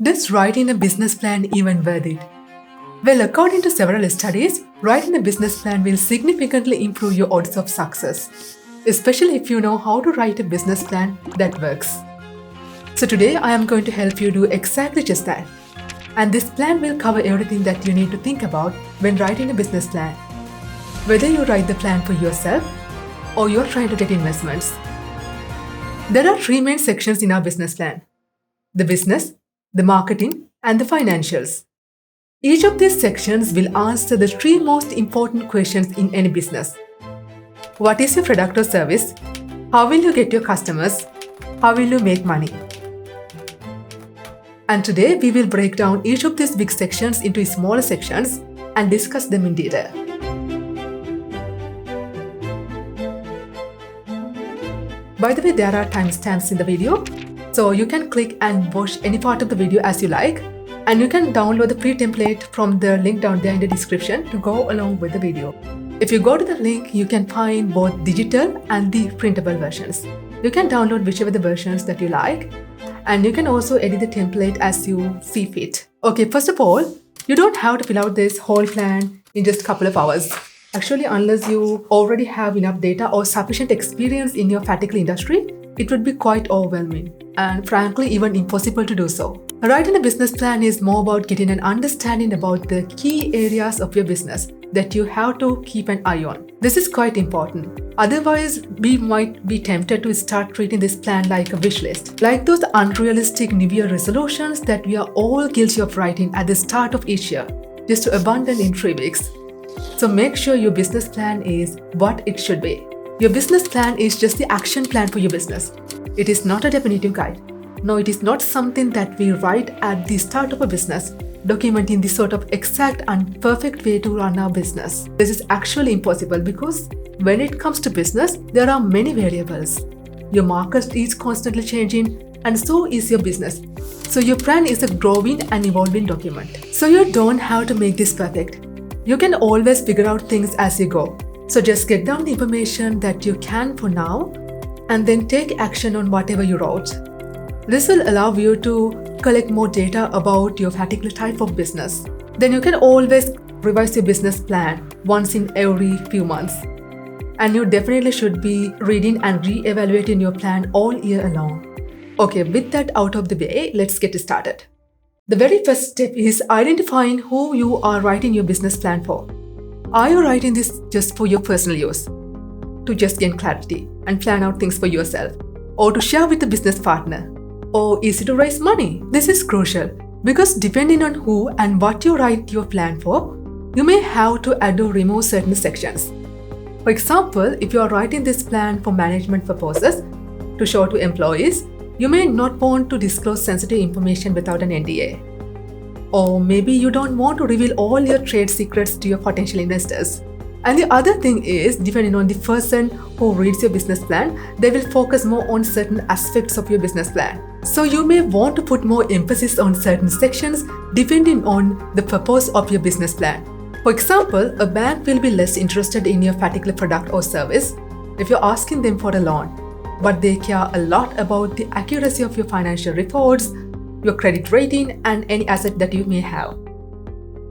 Does writing a business plan even worth it? Well, according to several studies, writing a business plan will significantly improve your odds of success, especially if you know how to write a business plan that works. So today I am going to help you do exactly just that. And this plan will cover everything that you need to think about when writing a business plan. Whether you write the plan for yourself or you're trying to get investments. There are three main sections in our business plan: the business, the marketing, and the financials. Each of these sections will answer the three most important questions in any business. What is your product or service? How will you get your customers? How will you make money? And today we will break down each of these big sections into smaller sections and discuss them in detail. By the way, there are timestamps in the video, so you can click and watch any part of the video as you like, and you can download the pre-template from the link down there in the description to go along with the video. If you go to the link, you can find both digital and the printable versions. You can download whichever the versions that you like, and you can also edit the template as you see fit. Okay, first of all, you don't have to fill out this whole plan in just a couple of hours. Actually, unless you already have enough data or sufficient experience in your particular industry, it would be quite overwhelming and frankly even impossible to do so. Writing a business plan is more about getting an understanding about the key areas of your business that you have to keep an eye on. This is quite important. Otherwise, we might be tempted to start treating this plan like a wish list, like those unrealistic New Year resolutions that we are all guilty of writing at the start of each year, just to abandon in 3 weeks. So make sure your business plan is what it should be. Your business plan is just the action plan for your business. It is not a definitive guide. No, it is not something that we write at the start of a business, documenting the sort of exact and perfect way to run our business. This is actually impossible because when it comes to business, there are many variables. Your market is constantly changing, and so is your business. So your plan is a growing and evolving document. So you don't have to make this perfect. You can always figure out things as you go. So just get down the information that you can for now, and then take action on whatever you wrote. This will allow you to collect more data about your particular type of business. Then you can always revise your business plan once in every few months. And you definitely should be reading and re-evaluating your plan all year long. Okay, with that out of the way, let's get started. The very first step is identifying who you are writing your business plan for. Are you writing this just for your personal use, to just gain clarity and plan out things for yourself, or to share with a business partner? Or is it to raise money? This is crucial because depending on who and what you write your plan for, you may have to add or remove certain sections. For example, if you are writing this plan for management purposes to show to employees, you may not want to disclose sensitive information without an NDA. Or maybe you don't want to reveal all your trade secrets to your potential investors. And the other thing is, depending on the person who reads your business plan, they will focus more on certain aspects of your business plan. So you may want to put more emphasis on certain sections depending on the purpose of your business plan. For example, a bank will be less interested in your particular product or service if you're asking them for a loan, but they care a lot about the accuracy of your financial reports, your credit rating, and any asset that you may have.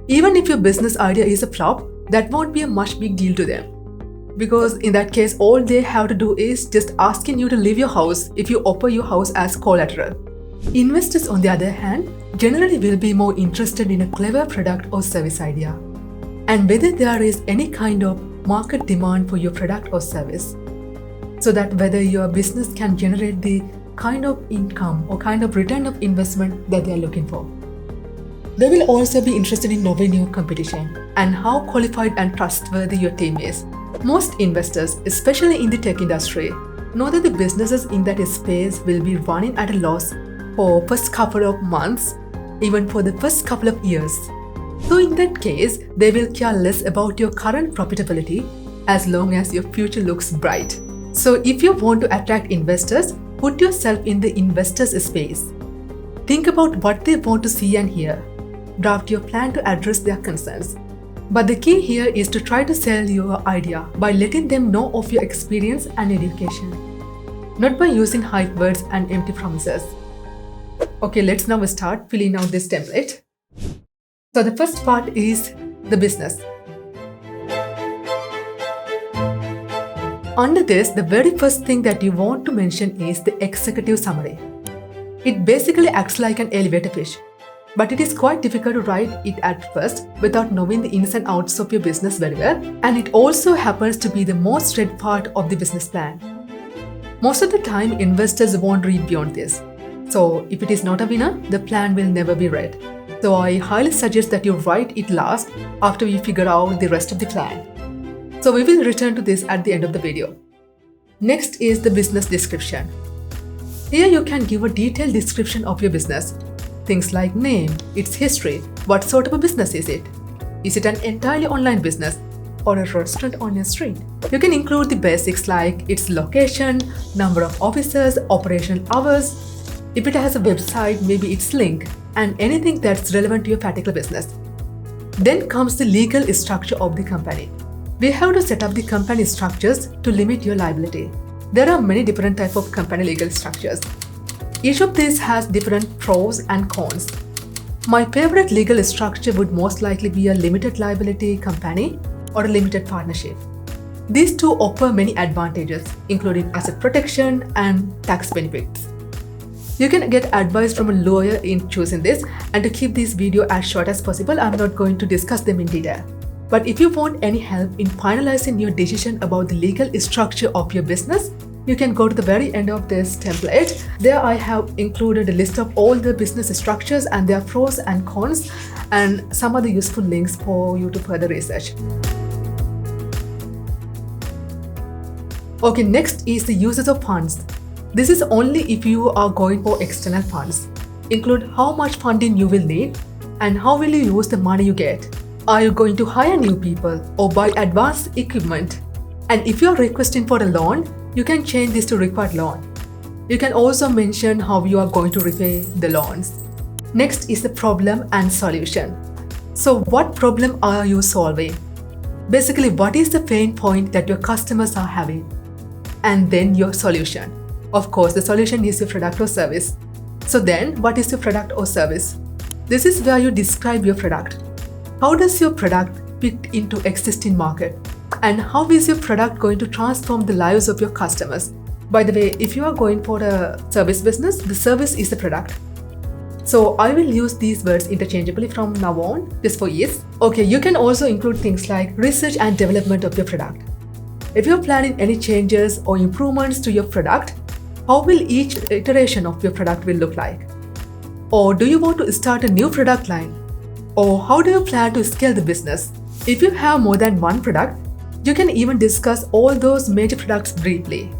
Even if your business idea is a flop, that won't be a much big deal to them. Because in that case, all they have to do is just asking you to leave your house if you offer your house as collateral. Investors, on the other hand, generally will be more interested in a clever product or service idea, and whether there is any kind of market demand for your product or service, so that whether your business can generate the kind of income or kind of return of investment that they are looking for. They will also be interested in knowing your competition and how qualified and trustworthy your team is. Most investors, especially in the tech industry, know that the businesses in that space will be running at a loss for first couple of months, even for the first couple of years. So in that case, they will care less about your current profitability as long as your future looks bright. So if you want to attract investors, put yourself in the investors' space. Think about what they want to see and hear. Draft your plan to address their concerns. But the key here is to try to sell your idea by letting them know of your experience and education, not by using hype words and empty promises. Okay, let's now start filling out this template. So the first part is the business. Under this, the very first thing that you want to mention is the executive summary. It basically acts like an elevator pitch, but it is quite difficult to write it at first without knowing the ins and outs of your business very well, and it also happens to be the most read part of the business plan. Most of the time, investors won't read beyond this. So if it is not a winner, the plan will never be read. So I highly suggest that you write it last after you figure out the rest of the plan. So we will return to this at the end of the video. Next is the business description. Here you can give a detailed description of your business. Things like name, its history, what sort of a business is it? Is it an entirely online business or a restaurant on your street? You can include the basics like its location, number of offices, operational hours. If it has a website, maybe its link, and anything that's relevant to your particular business. Then comes the legal structure of the company. We have to set up the company structures to limit your liability. There are many different types of company legal structures. Each of these has different pros and cons. My favorite legal structure would most likely be a limited liability company or a limited partnership. These two offer many advantages, including asset protection and tax benefits. You can get advice from a lawyer in choosing this, and to keep this video as short as possible, I'm not going to discuss them in detail. But if you want any help in finalizing your decision about the legal structure of your business, you can go to the very end of this template. There I have included a list of all the business structures and their pros and cons, and some other useful links for you to further research. Okay, next is the uses of funds. This is only if you are going for external funds. Include how much funding you will need and how will you use the money you get. Are you going to hire new people or buy advanced equipment? And if you are requesting for a loan, you can change this to required loan. You can also mention how you are going to repay the loans. Next is the problem and solution. So what problem are you solving? Basically, what is the pain point that your customers are having? And then your solution. Of course, the solution is your product or service. So then, what is your product or service? This is where you describe your product. How does your product fit into existing market? And how is your product going to transform the lives of your customers? By the way, if you are going for a service business, the service is the product. So I will use these words interchangeably from now on, just for ease. Okay, you can also include things like research and development of your product. If you're planning any changes or improvements to your product, how will each iteration of your product will look like? Or do you want to start a new product line? Or how do you plan to scale the business? If you have more than one product, you can even discuss all those major products briefly.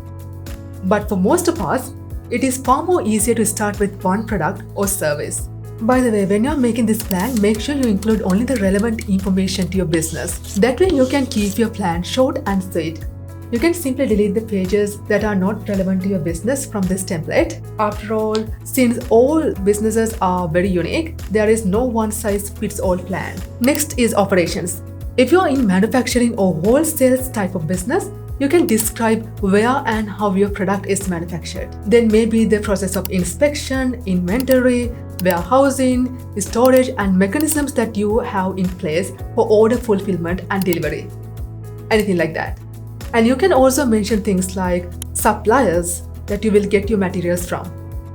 But for most of us, it is far more easier to start with one product or service. By the way, when you're making this plan, make sure you include only the relevant information to your business. That way you can keep your plan short and sweet. You can simply delete the pages that are not relevant to your business from this template. After all, since all businesses are very unique, there is no one-size-fits-all plan. Next is operations. If you are in manufacturing or wholesale type of business, you can describe where and how your product is manufactured. Then maybe the process of inspection, inventory, warehousing, storage, and mechanisms that you have in place for order fulfillment and delivery. Anything like that. And you can also mention things like suppliers that you will get your materials from.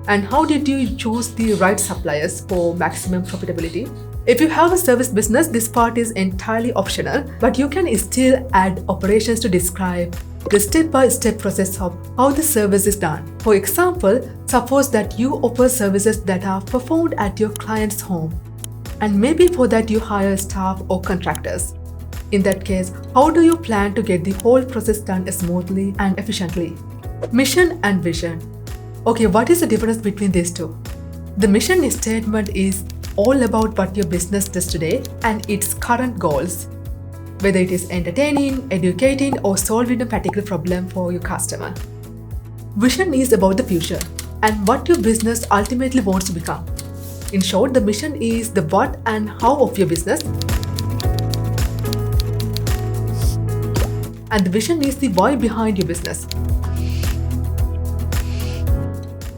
And how did you choose the right suppliers for maximum profitability? If you have a service business, this part is entirely optional, but you can still add operations to describe the step-by-step process of how the service is done. For example, suppose that you offer services that are performed at your client's home, and maybe for that you hire staff or contractors. In that case, how do you plan to get the whole process done smoothly and efficiently? Mission and vision. Okay, what is the difference between these two? The mission statement is all about what your business does today and its current goals, whether it is entertaining, educating, or solving a particular problem for your customer. Vision is about the future and what your business ultimately wants to become. In short, the mission is the what and how of your business, and the vision is the why behind your business.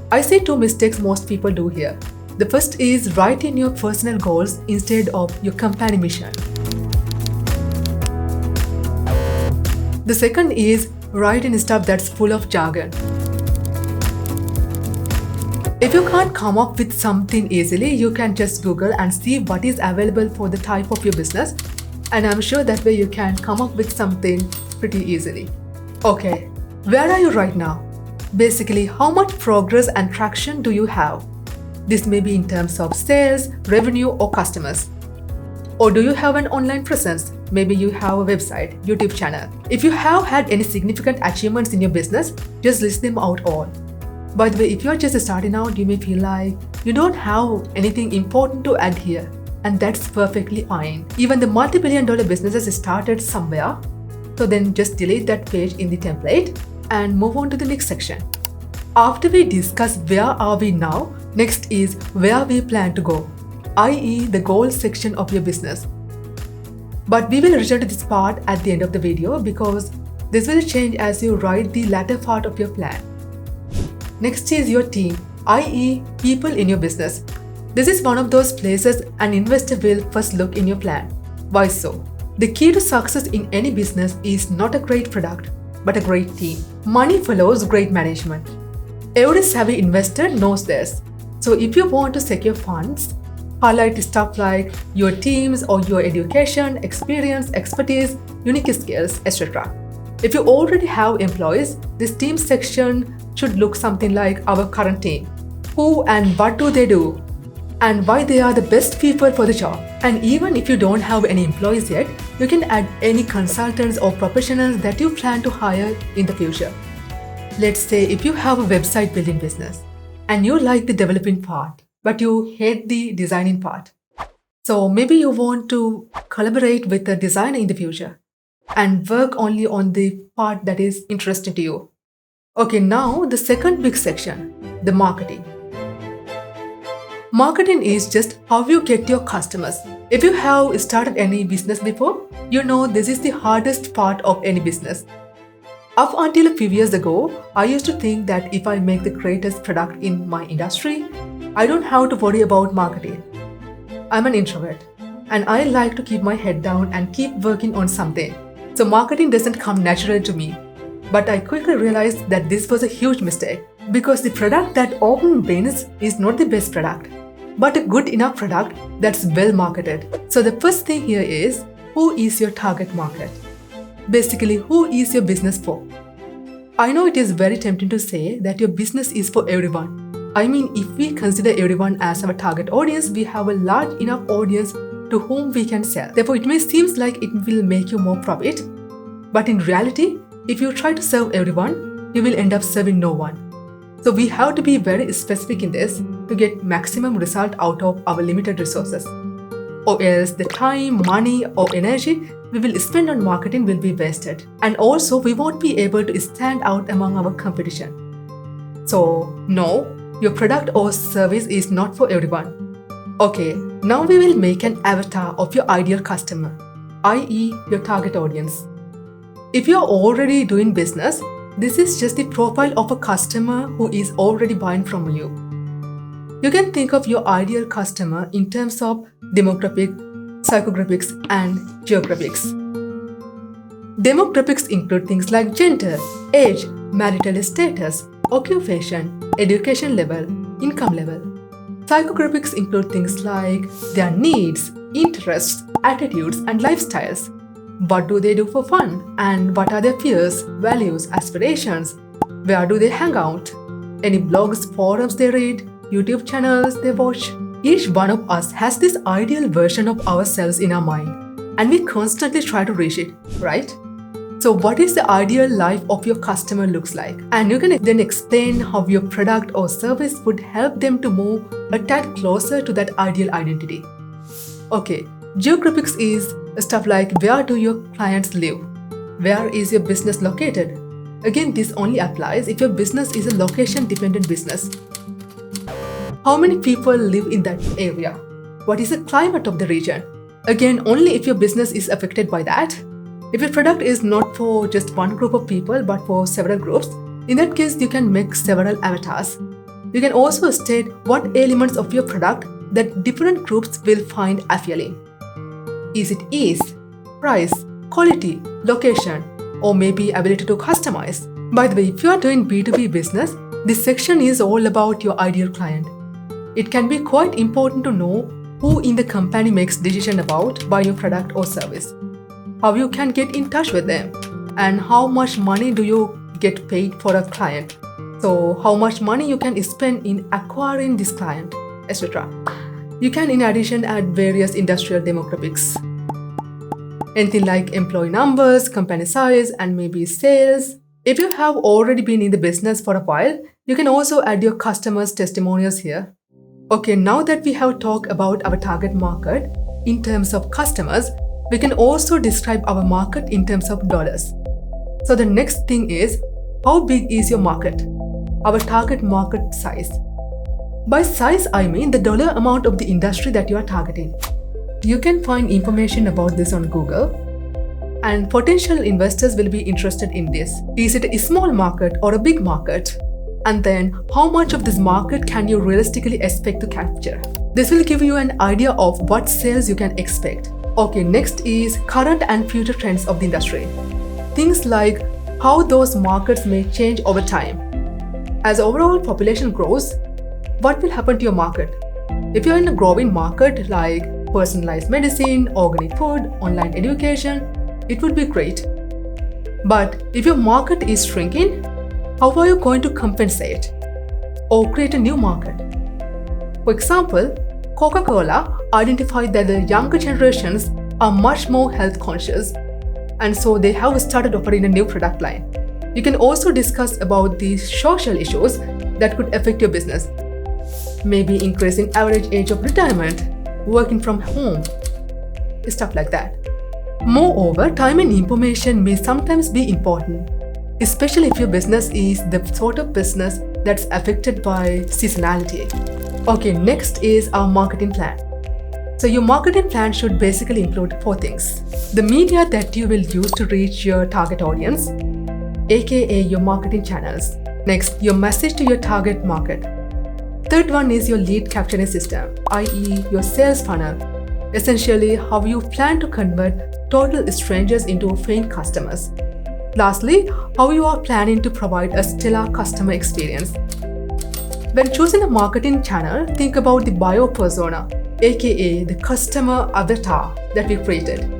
I see two mistakes most people do here. The first is writing your personal goals instead of your company mission. The second is writing stuff that's full of jargon. If you can't come up with something easily, you can just Google and see what is available for the type of your business, and I'm sure that way you can come up with something pretty easily. Okay, where are you right now? Basically, how much progress and traction do you have? This may be in terms of sales, revenue, or customers. Or do you have an online presence? Maybe you have a website, YouTube channel. If you have had any significant achievements in your business, just list them out all. By the way, if you're just starting out, you may feel like you don't have anything important to add here, and that's perfectly fine. Even the multi-billion-dollar businesses started somewhere, so then just delete that page in the template and move on to the next section. After we discuss where are we now, next is where we plan to go, i.e. the goals section of your business. But we will return to this part at the end of the video because this will change as you write the latter part of your plan. Next is your team, i.e. people in your business. This is one of those places an investor will first look in your plan. Why so? The key to success in any business is not a great product, but a great team. Money follows great management. Every savvy investor knows this. So if you want to secure funds, highlight stuff like your teams or your education, experience, expertise, unique skills, etc. If you already have employees, this team section should look something like our current team. Who and what do they do? And why they are the best people for the job. And even if you don't have any employees yet, you can add any consultants or professionals that you plan to hire in the future. Let's say if you have a website building business and you like the developing part, but you hate the designing part. So maybe you want to collaborate with a designer in the future and work only on the part that is interesting to you. Okay, now the second big section, the marketing. Marketing is just how you get your customers. If you have started any business before, you know this is the hardest part of any business. Up until a few years ago, I used to think that if I make the greatest product in my industry, I don't have to worry about marketing. I'm an introvert and I like to keep my head down and keep working on something. So marketing doesn't come natural to me. But I quickly realized that this was a huge mistake because the product that often wins is not the best product, but a good enough product that's well marketed. So the first thing here is, who is your target market? Basically, who is your business for? I know it is very tempting to say that your business is for everyone. I mean, if we consider everyone as our target audience, we have a large enough audience to whom we can sell. Therefore, it may seem like it will make you more profit, but in reality, if you try to serve everyone, you will end up serving no one. So we have to be very specific in this to get maximum result out of our limited resources. Or else the time, money or energy we will spend on marketing will be wasted. And also we won't be able to stand out among our competition. So no, your product or service is not for everyone. Okay, now we will make an avatar of your ideal customer, i.e. your target audience. If you are already doing business, this is just the profile of a customer who is already buying from you. You can think of your ideal customer in terms of demographic, psychographics, and geographics. Demographics include things like gender, age, marital status, occupation, education level, income level. Psychographics include things like their needs, interests, attitudes, and lifestyles. What do they do for fun? And what are their fears, values, aspirations? Where do they hang out? Any blogs, forums they read, YouTube channels they watch? Each one of us has this ideal version of ourselves in our mind, and we constantly try to reach it, right? So what is the ideal life of your customer looks like? And you can then explain how your product or service would help them to move a tad closer to that ideal identity. Okay, geographics is stuff like where do your clients live? Where is your business located? Again, this only applies if your business is a location-dependent business. How many people live in that area? What is the climate of the region? Again, only if your business is affected by that. If your product is not for just one group of people but for several groups, in that case you can make several avatars. You You can also state what elements of your product that different groups will find appealing. Is it ease, price, quality, location, or maybe ability to customize? By the way, if you are doing B2B business, this section is all about your ideal client. It can be quite important to know who in the company makes decision about buying your product or service, how you can get in touch with them, and how much money do you get paid for a client. So how much money you can spend in acquiring this client, etc. You can in addition add various industrial demographics. Anything like employee numbers, company size, and maybe sales. If you have already been in the business for a while, you can also add your customers' testimonials here. Okay, now that we have talked about our target market in terms of customers, we can also describe our market in terms of dollars. So the next thing is, how big is your market? Our target market size. By size, I mean the dollar amount of the industry that you are targeting. You can find information about this on Google, and potential investors will be interested in this. Is it a small market or a big market? And then, how much of this market can you realistically expect to capture? This will give you an idea of what sales you can expect. Okay, next is current and future trends of the industry. Things like how those markets may change over time. As overall population grows, what will happen to your market? If you're in a growing market like personalized medicine, organic food, online education, it would be great. But if your market is shrinking, how are you going to compensate or create a new market? For example, Coca-Cola identified that the younger generations are much more health conscious, and so they have started offering a new product line. You can also discuss about these social issues that could affect your business. Maybe increasing average age of retirement, working from home, stuff like that. Moreover, time and information may sometimes be important, especially if your business is the sort of business that's affected by seasonality. Okay, next is our marketing plan. So your marketing plan should basically include 4 things. The media that you will use to reach your target audience, aka your marketing channels. Next, your message to your target market. Third one is your lead capturing system, i.e. your sales funnel. Essentially, how you plan to convert total strangers into paying customers. Lastly, how you are planning to provide a stellar customer experience. When choosing a marketing channel, think about the buyer persona, aka the customer avatar that we created.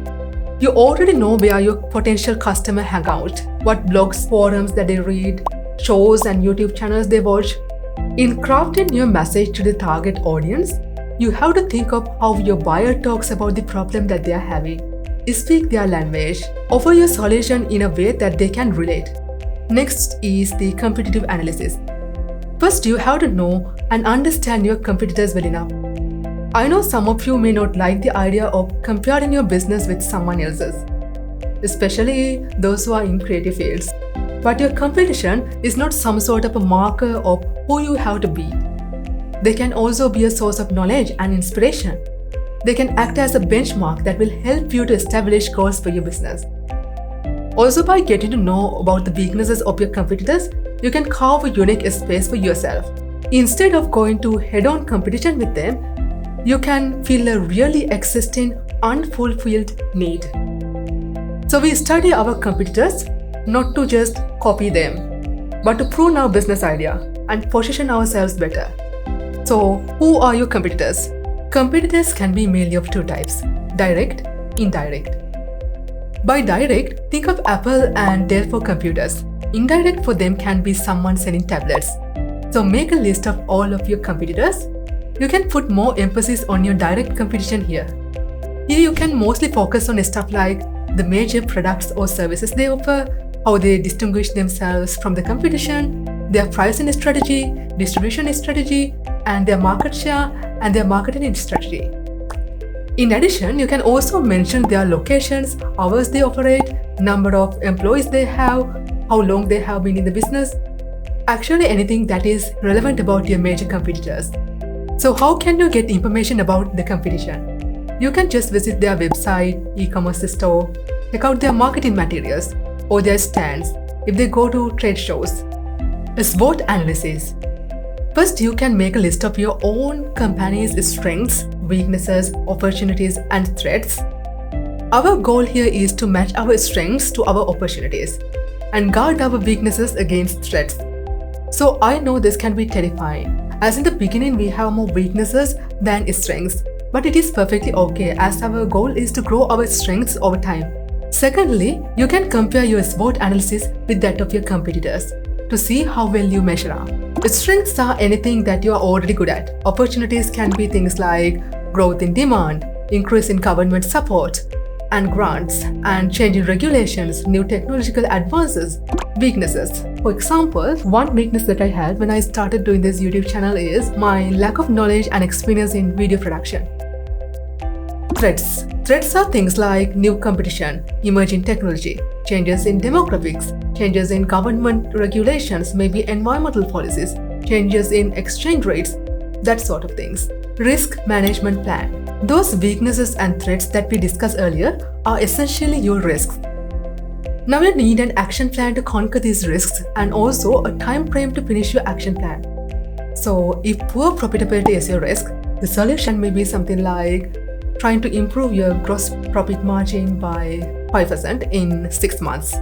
You already know where your potential customer hang out, what blogs, forums that they read, shows and YouTube channels they watch. In crafting your message to the target audience, you have to think of how your buyer talks about the problem that they are having. Speak their language, offer your solution in a way that they can relate. Next is the competitive analysis. First, you have to know and understand your competitors well enough. I know some of you may not like the idea of comparing your business with someone else's, especially those who are in creative fields. But your competition is not some sort of a marker of who you have to beat. They can also be a source of knowledge and inspiration. They can act as a benchmark that will help you to establish goals for your business. Also, by getting to know about the weaknesses of your competitors, you can carve a unique space for yourself. Instead of going to head-on competition with them, you can feel a really existing, unfulfilled need. So we study our competitors not to just copy them, but to prove our business idea and position ourselves better. So who are your competitors? Competitors can be mainly of 2 types, direct, indirect. By direct, think of Apple and Dell for computers. Indirect for them can be someone selling tablets. So make a list of all of your competitors. You can put more emphasis on your direct competition here. Here you can mostly focus on stuff like the major products or services they offer, how they distinguish themselves from the competition, their pricing strategy, distribution strategy, and their market share and their marketing strategy. In addition, you can also mention their locations, hours they operate, number of employees they have, how long they have been in the business. Actually, anything that is relevant about your major competitors. So how can you get information about the competition? You can just visit their website, e-commerce store, check out their marketing materials or their stands if they go to trade shows. A SWOT analysis. First, you can make a list of your own company's strengths, weaknesses, opportunities, and threats. Our goal here is to match our strengths to our opportunities and guard our weaknesses against threats. So I know this can be terrifying, as in the beginning we have more weaknesses than strengths, but it is perfectly okay as our goal is to grow our strengths over time. Secondly, you can compare your SWOT analysis with that of your competitors to see how well you measure up. Strengths are anything that you are already good at. Opportunities can be things like growth in demand, increase in government support and grants, and change in regulations, new technological advances. Weaknesses. For example, one weakness that I had when I started doing this YouTube channel is my lack of knowledge and experience in video production. Threats. Threats are things like new competition, emerging technology, changes in demographics, changes in government regulations, maybe environmental policies, changes in exchange rates, that sort of things. Risk management plan. Those weaknesses and threats that we discussed earlier are essentially your risks. Now you need an action plan to conquer these risks and also a time frame to finish your action plan. So if poor profitability is your risk, the solution may be something like trying to improve your gross profit margin by 5% in 6 months.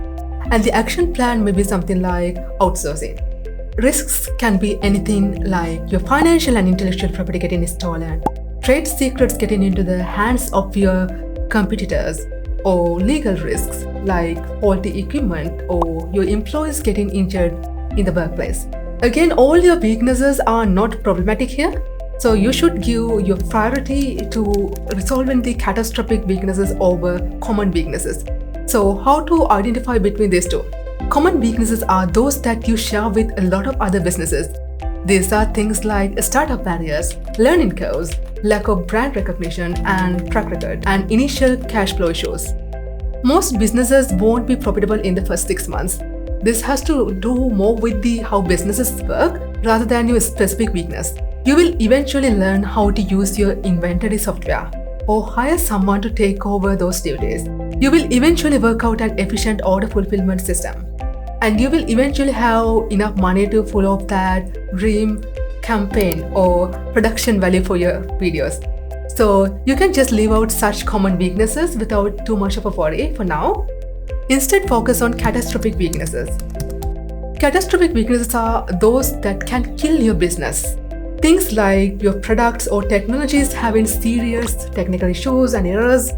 And the action plan may be something like outsourcing. Risks can be anything like your financial and intellectual property getting stolen, trade secrets getting into the hands of your competitors, or legal risks like faulty equipment or your employees getting injured in the workplace. Again, all your weaknesses are not problematic here, so you should give your priority to resolving the catastrophic weaknesses over common weaknesses. So how to identify between these two? Common weaknesses are those that you share with a lot of other businesses. These are things like startup barriers, learning curves, lack of brand recognition and track record, and initial cash flow issues. Most businesses won't be profitable in the first 6 months. This has to do more with how businesses work rather than your specific weakness. You will eventually learn how to use your inventory software or hire someone to take over those duties. You will eventually work out an efficient order fulfillment system. And you will eventually have enough money to pull off that dream campaign or production value for your videos. So you can just leave out such common weaknesses without too much of a worry for now. Instead, focus on catastrophic weaknesses. Catastrophic weaknesses are those that can kill your business. Things like your products or technologies having serious technical issues and errors,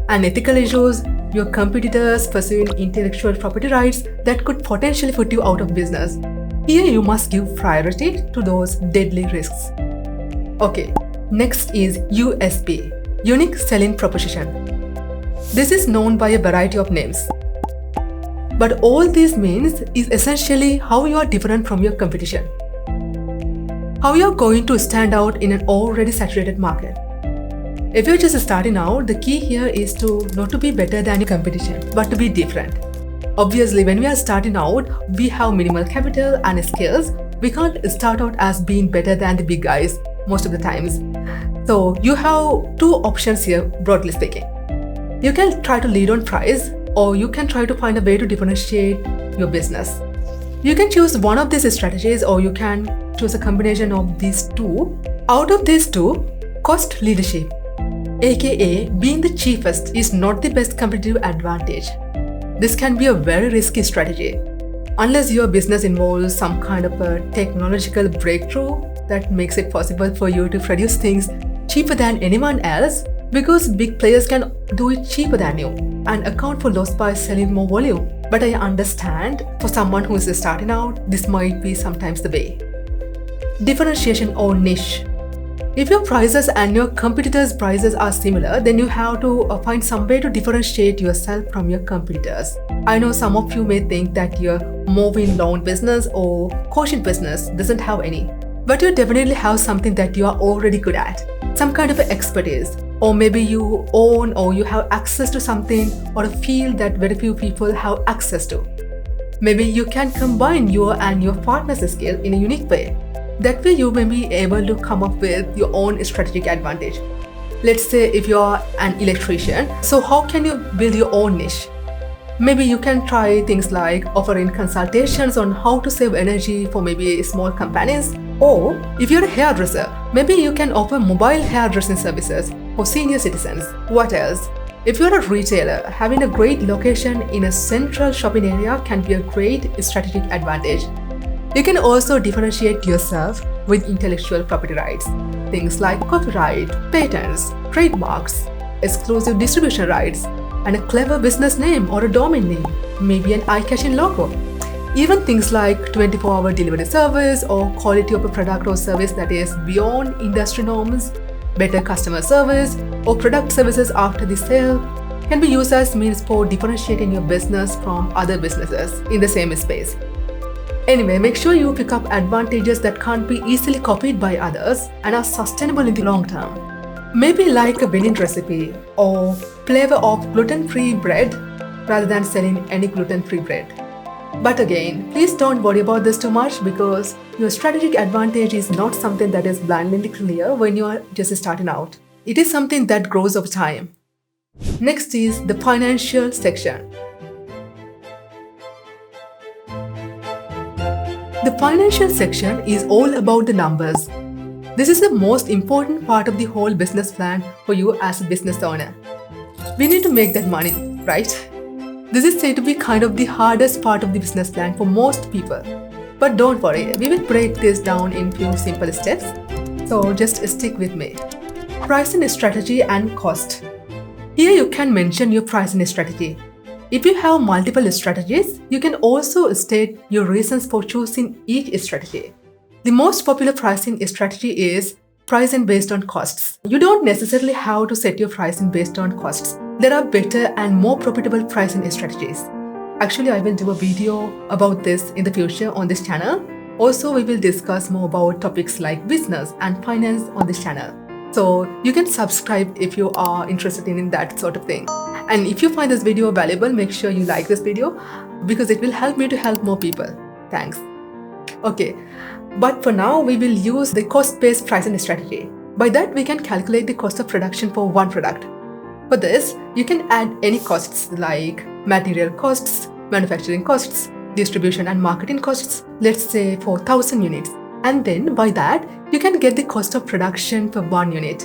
and ethical issues, your competitors pursuing intellectual property rights that could potentially put you out of business. Here you must give priority to those deadly risks. Okay, next is USP, Unique Selling Proposition. This is known by a variety of names. But all this means is essentially how you are different from your competition. How you are going to stand out in an already saturated market. If you're just starting out, the key here is not to be better than your competition, but to be different. Obviously, when we are starting out, we have minimal capital and skills. We can't start out as being better than the big guys most of the times. So you have two options here, broadly speaking. You can try to lead on price, or you can try to find a way to differentiate your business. You can choose one of these strategies, or you can choose a combination of these two. Out of these two, cost leadership, aka being the cheapest, is not the best competitive advantage. This can be a very risky strategy. Unless your business involves some kind of a technological breakthrough that makes it possible for you to produce things cheaper than anyone else, because big players can do it cheaper than you and account for loss by selling more volume. But I understand for someone who is starting out, this might be sometimes the way. Differentiation or niche. If your prices and your competitors' prices are similar, then you have to find some way to differentiate yourself from your competitors. I know some of you may think that your moving loan business or quotient business doesn't have any, but you definitely have something that you are already good at, some kind of expertise, or maybe you own or you have access to something or a field that very few people have access to. Maybe you can combine your and your partner's skill in a unique way. That way you may be able to come up with your own strategic advantage. Let's say if you are an electrician, so how can you build your own niche? Maybe you can try things like offering consultations on how to save energy for maybe small companies, Or if you're a hairdresser, maybe you can offer mobile hairdressing services for senior citizens. What else? If you're a retailer, having a great location in a central shopping area can be a great strategic advantage. You can also differentiate yourself with intellectual property rights. Things like copyright, patents, trademarks, exclusive distribution rights, and a clever business name or a domain name, maybe an eye-catching logo. Even things like 24-hour delivery service or quality of a product or service that is beyond industry norms, better customer service, or product services after the sale can be used as means for differentiating your business from other businesses in the same space. Anyway, make sure you pick up advantages that can't be easily copied by others and are sustainable in the long term. Maybe like a winning recipe or flavor of gluten-free bread rather than selling any gluten-free bread. But again, please don't worry about this too much because your strategic advantage is not something that is blindly clear when you are just starting out. It is something that grows over time. Next is the financial section. The financial section is all about the numbers. This is the most important part of the whole business plan for you as a business owner. We need to make that money, right? This is said to be kind of the hardest part of the business plan for most people. But don't worry, we will break this down in few simple steps. So just stick with me. Pricing strategy and cost. Here you can mention your pricing strategy. If you have multiple strategies, you can also state your reasons for choosing each strategy. The most popular pricing strategy is pricing based on costs. You don't necessarily have to set your pricing based on costs. There are better and more profitable pricing strategies. Actually, I will do a video about this in the future on this channel. Also, we will discuss more about topics like business and finance on this channel. So you can subscribe if you are interested in that sort of thing. And if you find this video valuable, make sure you like this video because it will help me to help more people. Thanks. Okay, but for now, we will use the cost-based pricing strategy. By that, we can calculate the cost of production for one product. For this, you can add any costs like material costs, manufacturing costs, distribution and marketing costs, let's say for 1,000 units. And then by that, you can get the cost of production for one unit.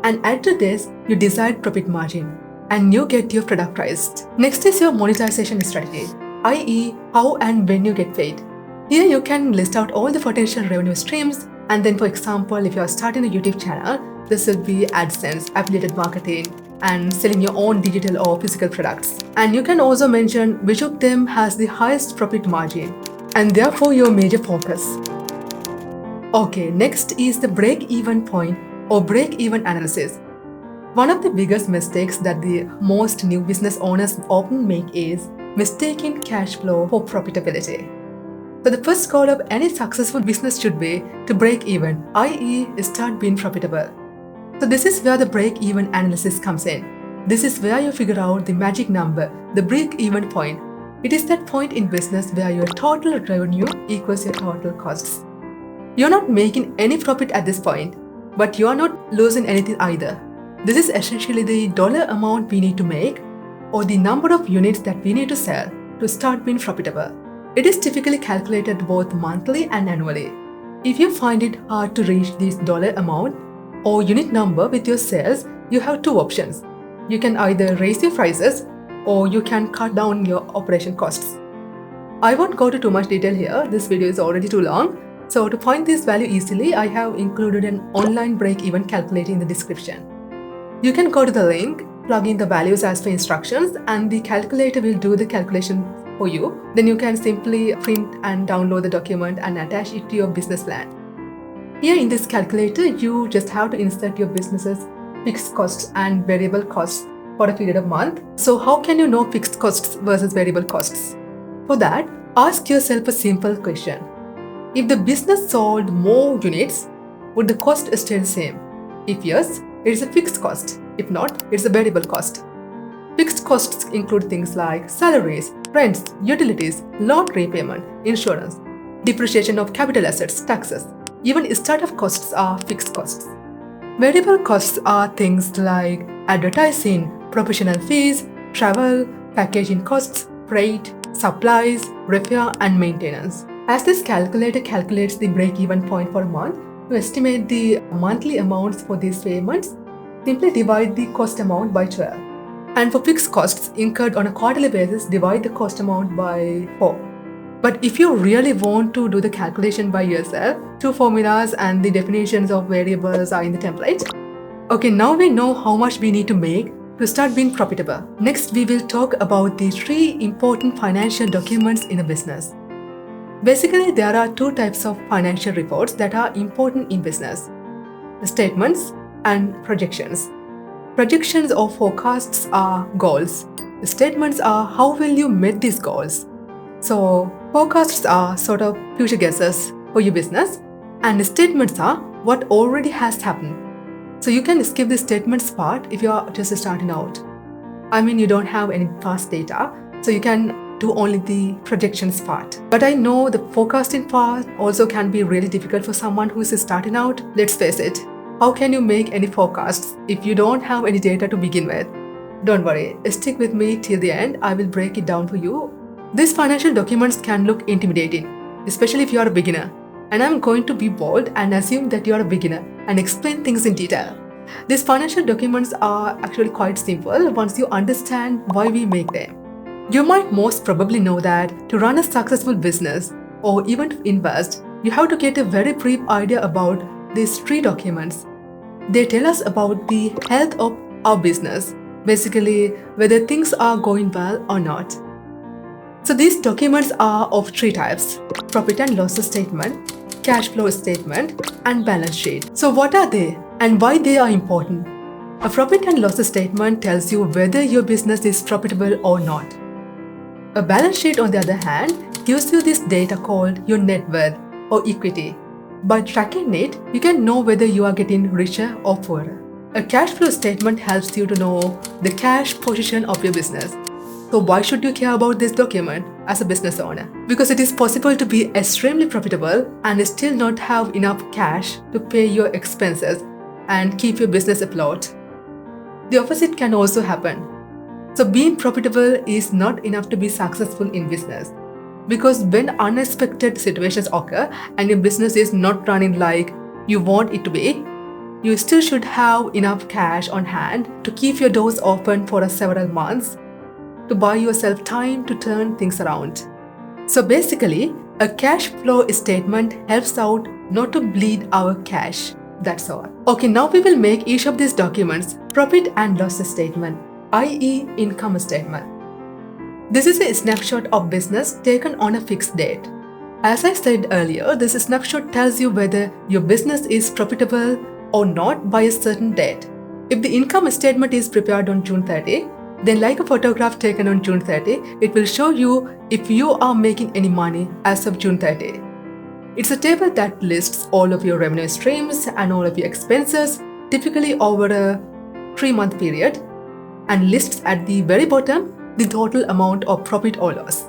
And add to this, you decide profit margin and you get your product priced. Next is your monetization strategy, i.e. how and when you get paid. Here you can list out all the potential revenue streams, and then for example, if you are starting a YouTube channel, this will be AdSense, affiliated marketing, and selling your own digital or physical products. And you can also mention which of them has the highest profit margin and therefore your major focus. Okay, next is the break-even point or break-even analysis. One of the biggest mistakes that the most new business owners often make is mistaking cash flow for profitability. So the first goal of any successful business should be to break even, i.e. start being profitable. So this is where the break-even analysis comes in. This is where you figure out the magic number, the break-even point. It is that point in business where your total revenue equals your total costs. You're not making any profit at this point, but you are not losing anything either. This is essentially the dollar amount we need to make or the number of units that we need to sell to start being profitable. It is typically calculated both monthly and annually. If you find it hard to reach this dollar amount or unit number with your sales, you have two options. You can either raise your prices or you can cut down your operation costs. I won't go to too much detail here, this video is already too long. So to find this value easily, I have included an online break-even calculator in the description. You can go to the link, plug in the values as per instructions, and the calculator will do the calculation for you. Then you can simply print and download the document and attach it to your business plan. Here in this calculator, you just have to insert your business's fixed costs and variable costs for a period of month. So how can you know fixed costs versus variable costs? For that, ask yourself a simple question. If the business sold more units, would the cost stay the same? If yes, it is a fixed cost. If not, it's a variable cost. Fixed costs include things like salaries, rents, utilities, loan repayment, insurance, depreciation of capital assets, taxes. Even startup costs are fixed costs. Variable costs are things like advertising, professional fees, travel, packaging costs, freight, supplies, repair, and maintenance. As this calculator calculates the break-even point for a month, to estimate the monthly amounts for these payments, simply divide the cost amount by 12. And for fixed costs incurred on a quarterly basis, divide the cost amount by 4. But if you really want to do the calculation by yourself, 2 formulas and the definitions of variables are in the template. Okay, now we know how much we need to make to start being profitable. Next, we will talk about the 3 important financial documents in a business. Basically, there are 2 types of financial reports that are important in business: the statements and projections. Projections or forecasts are goals. The statements are how will you meet these goals. So, forecasts are sort of future guesses for your business, and the statements are what already has happened. So you can skip the statements part if you are just starting out. I mean, you don't have any past data, so you can do only the projections part. But I know the forecasting part also can be really difficult for someone who is starting out. Let's face it, how can you make any forecasts if you don't have any data to begin with? Don't worry, stick with me till the end. I will break it down for you. These financial documents can look intimidating, especially if you are a beginner. And I'm going to be bold and assume that you are a beginner and explain things in detail. These financial documents are actually quite simple once you understand why we make them. You might most probably know that to run a successful business or even to invest, you have to get a very brief idea about these 3 documents. They tell us about the health of our business, basically whether things are going well or not. So these documents are of 3 types: profit and loss statement, cash flow statement, and balance sheet. So what are they and why they are important? A profit and loss statement tells you whether your business is profitable or not. A balance sheet, on the other hand, gives you this data called your net worth or equity. By tracking it, you can know whether you are getting richer or poorer. A cash flow statement helps you to know the cash position of your business. So why should you care about this document as a business owner? Because it is possible to be extremely profitable and still not have enough cash to pay your expenses and keep your business afloat. The opposite can also happen. So being profitable is not enough to be successful in business. Because when unexpected situations occur and your business is not running like you want it to be, you still should have enough cash on hand to keep your doors open for several months, to buy yourself time to turn things around. So basically, a cash flow statement helps out not to bleed our cash. That's all. Okay, now we will make each of these documents profit and loss statement, i.e. income statement. This is a snapshot of business taken on a fixed date. As I said earlier, this snapshot tells you whether your business is profitable or not by a certain date. If the income statement is prepared on June 30, then like a photograph taken on June 30, it will show you if you are making any money as of June 30. It's a table that lists all of your revenue streams and all of your expenses, typically over a 3-month period, and lists at the very bottom the total amount of profit or loss,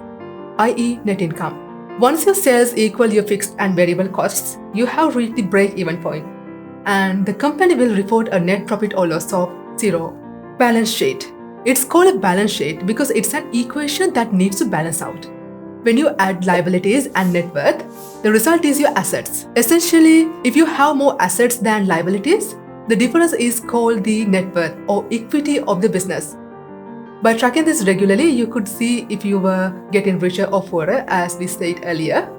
i.e. net income. Once your sales equal your fixed and variable costs, you have reached the break-even point, and the company will report a net profit or loss of 0. Balance sheet. It's called a balance sheet because it's an equation that needs to balance out. When you add liabilities and net worth, the result is your assets. Essentially, if you have more assets than liabilities, the difference is called the net worth or equity of the business. By tracking this regularly, you could see if you were getting richer or poorer, as we said earlier.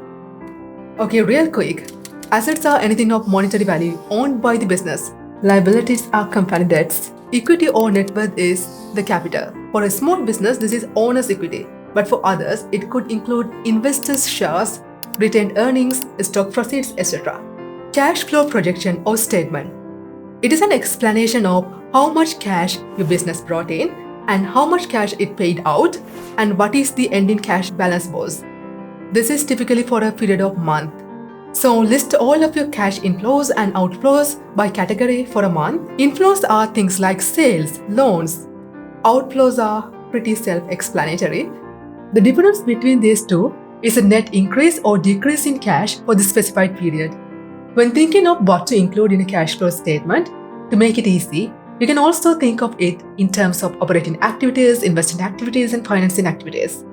Okay, real quick. Assets are anything of monetary value owned by the business. Liabilities are company debts. Equity or net worth is the capital. For a small business, this is owner's equity. But for others, it could include investors' shares, retained earnings, stock proceeds, etc. Cash flow projection or statement. It is an explanation of how much cash your business brought in and how much cash it paid out and what is the ending cash balance was. This is typically for a period of month. So list all of your cash inflows and outflows by category for a month. Inflows are things like sales, loans. Outflows are pretty self-explanatory. The difference between these two is a net increase or decrease in cash for the specified period. When thinking of what to include in a cash flow statement, to make it easy, you can also think of it in terms of operating activities, investing activities, and financing activities.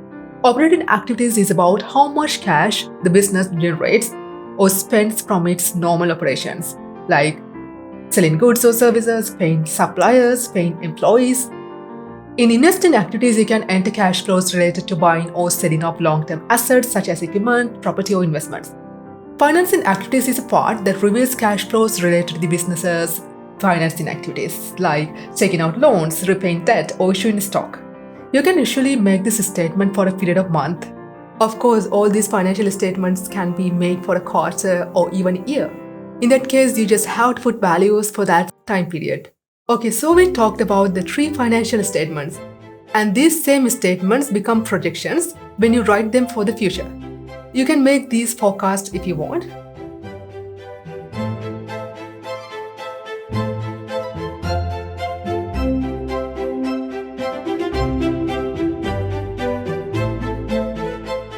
Operating activities is about how much cash the business generates or spends from its normal operations, like selling goods or services, paying suppliers, paying employees. In investing activities, you can enter cash flows related to buying or setting up long-term assets such as equipment, property, or investments. Financing activities is a part that reveals cash flows related to the business's financing activities, like taking out loans, repaying debt, or issuing stock. You can usually make this statement for a period of month. Of course, all these financial statements can be made for a quarter or even a year. In that case, you just have to put values for that time period. Okay, so we talked about the 3 financial statements, and these same statements become projections when you write them for the future. You can make these forecasts if you want.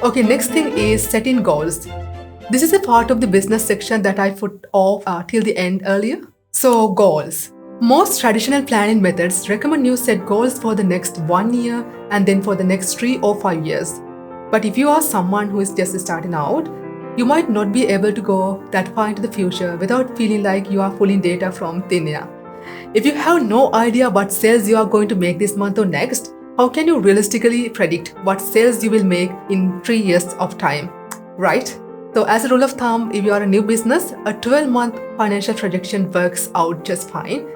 Okay, next thing is setting goals. This is a part of the business section that I put off till the end earlier. So, goals. Most traditional planning methods recommend you set goals for the next 1 year and then for the next 3 or 5 years. But if you are someone who is just starting out, you might not be able to go that far into the future without feeling like you are pulling data from thin air. If you have no idea what sales you are going to make this month or next, how can you realistically predict what sales you will make in 3 years of time, right? So as a rule of thumb, if you are a new business, a 12-month financial projection works out just fine.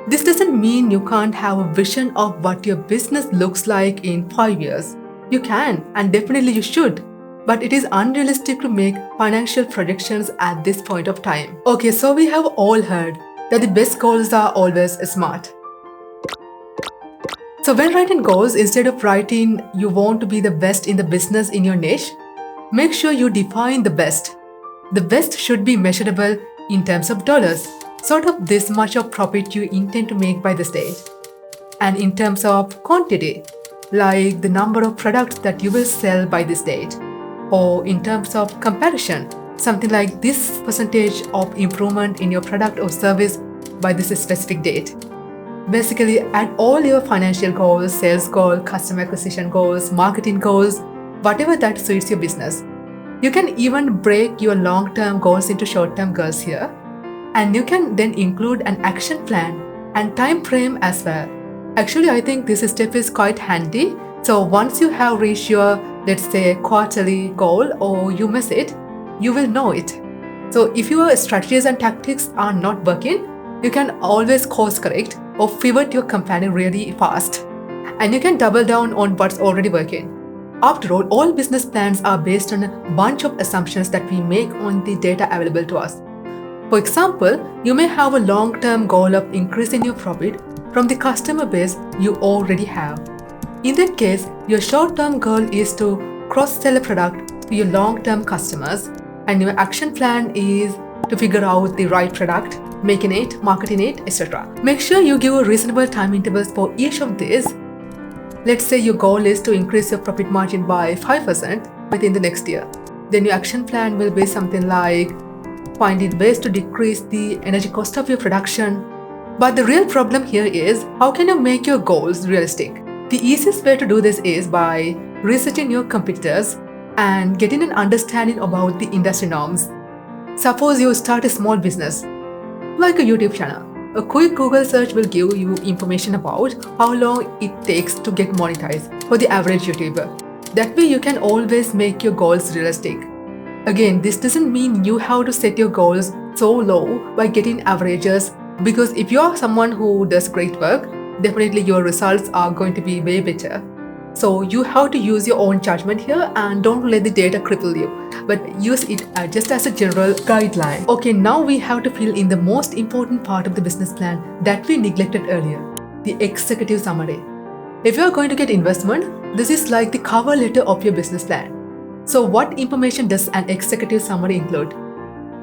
This doesn't mean you can't have a vision of what your business looks like in 5 years. You can, and definitely you should. But it is unrealistic to make financial projections at this point of time. Okay, so we have all heard that the best goals are always smart. So when writing goals, instead of writing you want to be the best in the business in your niche, make sure you define the best. The best should be measurable in terms of dollars, sort of this much of profit you intend to make by this date. And in terms of quantity, like the number of products that you will sell by this date. Or in terms of comparison, something like this percentage of improvement in your product or service by this specific date. Basically, add all your financial goals, sales goals, customer acquisition goals, marketing goals, whatever that suits your business. You can even break your long-term goals into short-term goals here. And you can then include an action plan and time frame as well. Actually, I think this step is quite handy. So once you have reached your, let's say, quarterly goal or you miss it, you will know it. So if your strategies and tactics are not working, you can always course correct or pivot your company really fast. And you can double down on what's already working. After all business plans are based on a bunch of assumptions that we make on the data available to us. For example, you may have a long-term goal of increasing your profit from the customer base you already have. In that case, your short-term goal is to cross-sell a product to your long-term customers, and your action plan is to figure out the right product, making it, marketing it, etc. Make sure you give a reasonable time intervals for each of these. Let's say your goal is to increase your profit margin by 5% within the next year. Then your action plan will be something like finding ways to decrease the energy cost of your production. But the real problem here is, how can you make your goals realistic? The easiest way to do this is by researching your competitors and getting an understanding about the industry norms. Suppose you start a small business, like a YouTube channel. A quick Google search will give you information about how long it takes to get monetized for the average YouTuber. That way you can always make your goals realistic. Again, this doesn't mean you have to set your goals so low by getting averages, because if you are someone who does great work, definitely your results are going to be way better. So you have to use your own judgment here and don't let the data cripple you, but use it just as a general guideline. Okay, now we have to fill in the most important part of the business plan that we neglected earlier, the executive summary. If you are going to get investment, this is like the cover letter of your business plan. So what information does an executive summary include?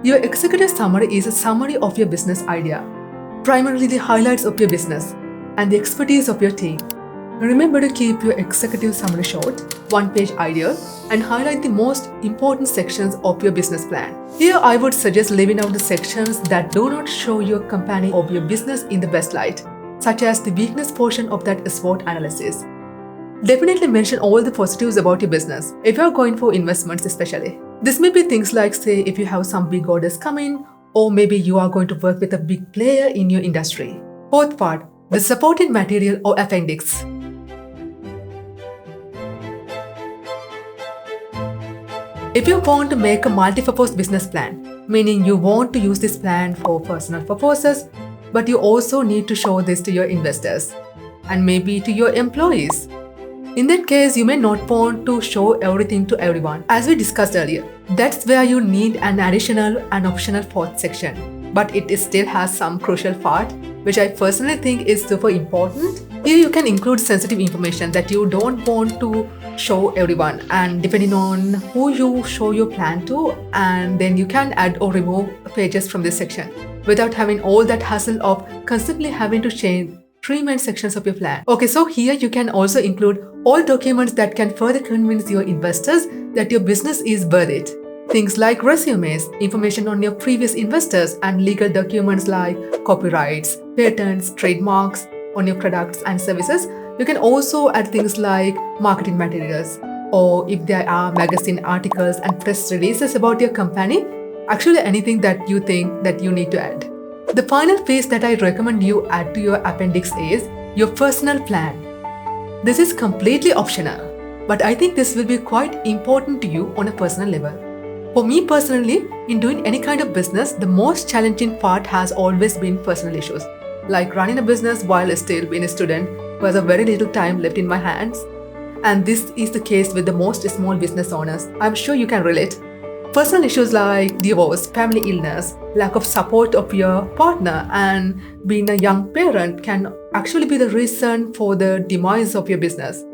Your executive summary is a summary of your business idea, primarily the highlights of your business and the expertise of your team. Remember to keep your executive summary short, one-page ideal, and highlight the most important sections of your business plan. Here I would suggest leaving out the sections that do not show your company or your business in the best light, such as the weakness portion of that SWOT analysis. Definitely mention all the positives about your business, if you are going for investments especially. This may be things like, say, if you have some big orders coming, or maybe you are going to work with a big player in your industry. Fourth part, the supporting material or appendix. If you want to make a multi-purpose business plan, meaning you want to use this plan for personal purposes, but you also need to show this to your investors and maybe to your employees. In that case, you may not want to show everything to everyone, as we discussed earlier. That's where you need an additional and optional fourth section. But it still has some crucial part, which I personally think is super important. Here you can include sensitive information that you don't want to show everyone, and depending on who you show your plan to, and then you can add or remove pages from this section without having all that hassle of constantly having to change 3 main sections of your plan. Okay, so here you can also include all documents that can further convince your investors that your business is worth it. Things like resumes, information on your previous investors, and legal documents like copyrights, patents, trademarks on your products and services. You can also add things like marketing materials, or if there are magazine articles and press releases about your company, actually anything that you think that you need to add. The final piece that I recommend you add to your appendix is your personal plan. This is completely optional, but I think this will be quite important to you on a personal level. For me personally, in doing any kind of business, the most challenging part has always been personal issues, like running a business while still being a student who has a very little time left in my hands. And this is the case with the most small business owners. I'm sure you can relate. Personal issues like divorce, family illness, lack of support of your partner, and being a young parent can actually be the reason for the demise of your business.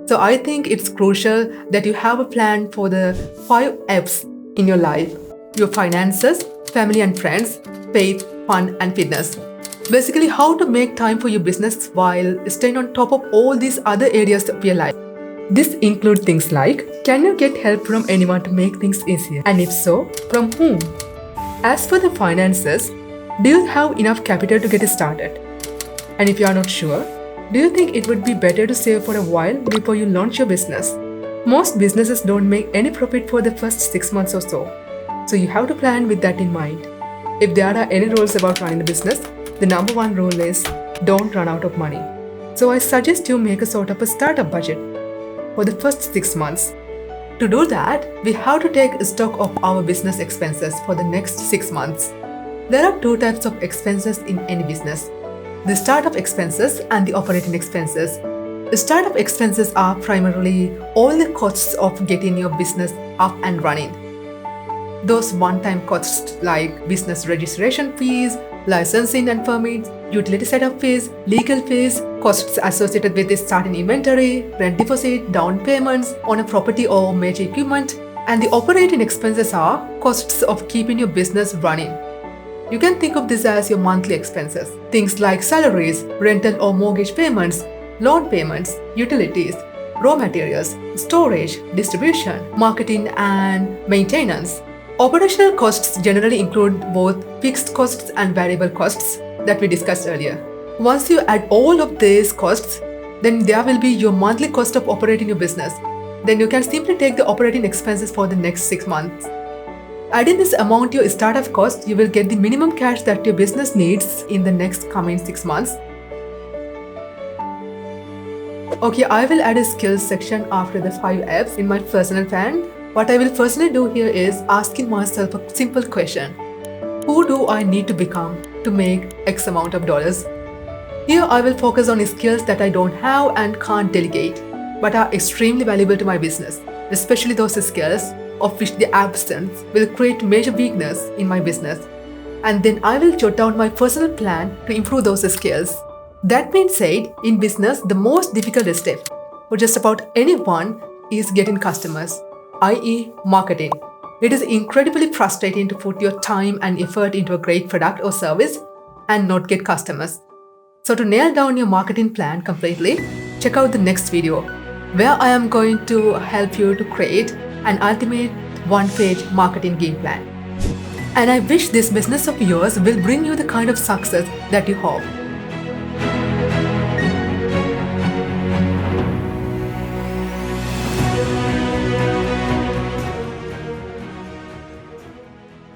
So I think it's crucial that you have a plan for the 5 F's in your life: your finances, family and friends, faith, fun, and fitness. Basically, how to make time for your business while staying on top of all these other areas of your life. This includes things like, can you get help from anyone to make things easier? And if so, from whom? As for the finances, do you have enough capital to get started? And if you are not sure, do you think it would be better to save for a while before you launch your business? Most businesses don't make any profit for the first 6 months or so, so you have to plan with that in mind. If there are any rules about running a business, the number one rule is don't run out of money. So I suggest you make a sort of a startup budget for the first 6 months. To do that, we have to take stock of our business expenses for the next 6 months. There are 2 types of expenses in any business: the startup expenses and the operating expenses. The startup expenses are primarily all the costs of getting your business up and running. Those one-time costs like business registration fees, licensing and permits, utility setup fees, legal fees, costs associated with the starting inventory, rent deposit, down payments on a property or major equipment, and the operating expenses are costs of keeping your business running. You can think of this as your monthly expenses. Things like salaries, rental or mortgage payments, loan payments, utilities, raw materials, storage, distribution, marketing, and maintenance. Operational costs generally include both fixed costs and variable costs that we discussed earlier. Once you add all of these costs, then there will be your monthly cost of operating your business. Then you can simply take the operating expenses for the next 6 months. Adding this amount to your startup cost, you will get the minimum cash that your business needs in the next coming 6 months. Okay, I will add a skills section after the 5 F's in my personal plan. What I will personally do here is asking myself a simple question: who do I need to become to make X amount of dollars? Here I will focus on skills that I don't have and can't delegate, but are extremely valuable to my business, especially those skills of which the absence will create major weakness in my business. And then I will jot down my personal plan to improve those skills. That being said, in business, the most difficult step for just about anyone is getting customers, i.e. marketing. It is incredibly frustrating to put your time and effort into a great product or service and not get customers. So to nail down your marketing plan completely, check out the next video, where I am going to help you to create an ultimate one-page marketing game plan. And I wish this business of yours will bring you the kind of success that you hope.